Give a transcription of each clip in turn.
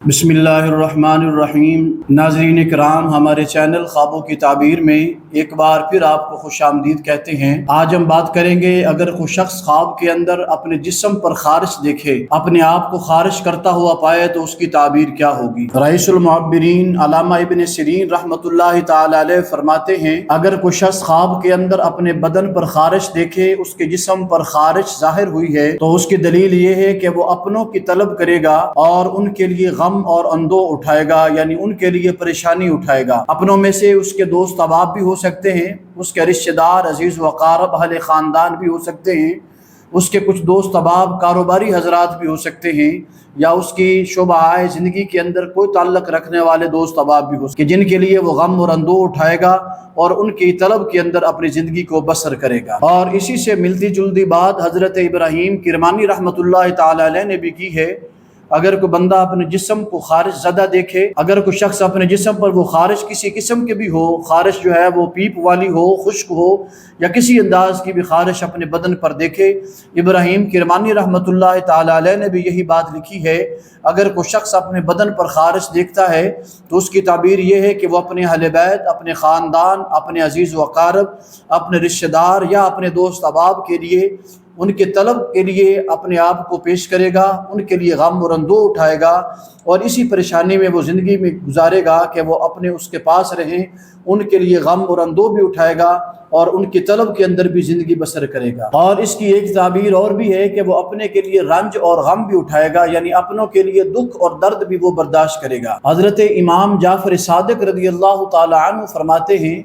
بسم اللہ الرحمن الرحیم۔ ناظرین کرام، ہمارے چینل خوابوں کی تعبیر میں ایک بار پھر آپ کو خوش آمدید کہتے ہیں۔ آج ہم بات کریں گے، اگر کوئی شخص خواب کے اندر اپنے جسم پر خارش دیکھے، اپنے آپ کو خارش کرتا ہوا پائے تو اس کی تعبیر کیا ہوگی۔ رئیس المعبرین علامہ ابن سیرین رحمۃ اللہ تعالی علیہ فرماتے ہیں، اگر کوئی شخص خواب کے اندر اپنے بدن پر خارش دیکھے، اس کے جسم پر خارش ظاہر ہوئی ہے، تو اس کی دلیل یہ ہے کہ وہ اپنوں کی طلب کرے گا اور ان کے لیے غم اور اندو اٹھائے گا، یعنی ان کے لیے پریشانی اٹھائے گا۔ اپنوں میں سے اس کے دوست احباب بھی ہو سکتے ہیں، اس کے رشتہ دار، عزیز و اقارب، اہل خاندان بھی ہو سکتے ہیں، اس کے کچھ دوست احباب کاروباری حضرات بھی ہو سکتے ہیں، یا اس کی شعبہ زندگی کے اندر کوئی تعلق رکھنے والے دوست احباب بھی ہو سکتے ہیں، جن کے لیے وہ غم اور اندو اٹھائے گا اور ان کی طلب کے اندر اپنی زندگی کو بسر کرے گا۔ اور اسی سے ملتی جلتی بات حضرت ابراہیم کرمانی رحمۃ اللہ تعالی علیہ نے بھی کی ہے۔ اگر کوئی بندہ اپنے جسم کو خارش زدہ دیکھے، اگر کوئی شخص اپنے جسم پر وہ خارش کسی قسم کے بھی ہو، خارش جو ہے وہ پیپ والی ہو، خشک ہو، یا کسی انداز کی بھی خارش اپنے بدن پر دیکھے، ابراہیم کرمانی رحمۃ اللہ تعالی علیہ نے بھی یہی بات لکھی ہے۔ اگر کوئی شخص اپنے بدن پر خارش دیکھتا ہے تو اس کی تعبیر یہ ہے کہ وہ اپنے اہل بیت، اپنے خاندان، اپنے عزیز و اقارب، اپنے رشتہ دار یا اپنے دوست احباب کے لیے، ان کے طلب کے لیے اپنے آپ کو پیش کرے گا، ان کے لیے غم اور اندو اٹھائے گا، اور اسی پریشانی میں وہ زندگی میں گزارے گا کہ وہ اپنے اس کے پاس رہیں، ان کے لیے غم اور اندو بھی اٹھائے گا اور ان کی طلب کے اندر بھی زندگی بسر کرے گا۔ اور اس کی ایک تعبیر اور بھی ہے کہ وہ اپنے کے لیے رنج اور غم بھی اٹھائے گا، یعنی اپنوں کے لیے دکھ اور درد بھی وہ برداشت کرے گا۔ حضرت امام جعفر صادق رضی اللہ تعالی عنہ فرماتے ہیں،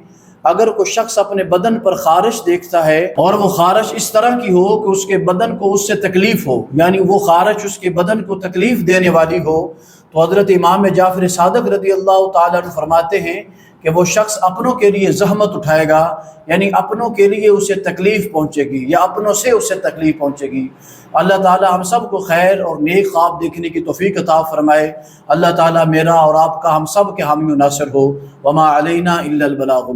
اگر کوئی شخص اپنے بدن پر خارش دیکھتا ہے اور وہ خارش اس طرح کی ہو کہ اس کے بدن کو اس سے تکلیف ہو، یعنی وہ خارش اس کے بدن کو تکلیف دینے والی ہو، تو حضرت امام جعفر صادق رضی اللہ تعالیٰ عنہ فرماتے ہیں کہ وہ شخص اپنوں کے لیے زحمت اٹھائے گا، یعنی اپنوں کے لیے اسے تکلیف پہنچے گی یا اپنوں سے اسے تکلیف پہنچے گی۔ اللہ تعالیٰ ہم سب کو خیر اور نیک خواب دیکھنے کی توفیق عطا فرمائے۔ اللہ تعالیٰ میرا اور آپ کا، ہم سب کے حامی و ناصر ہو۔ وما علینا الا البلاغ۔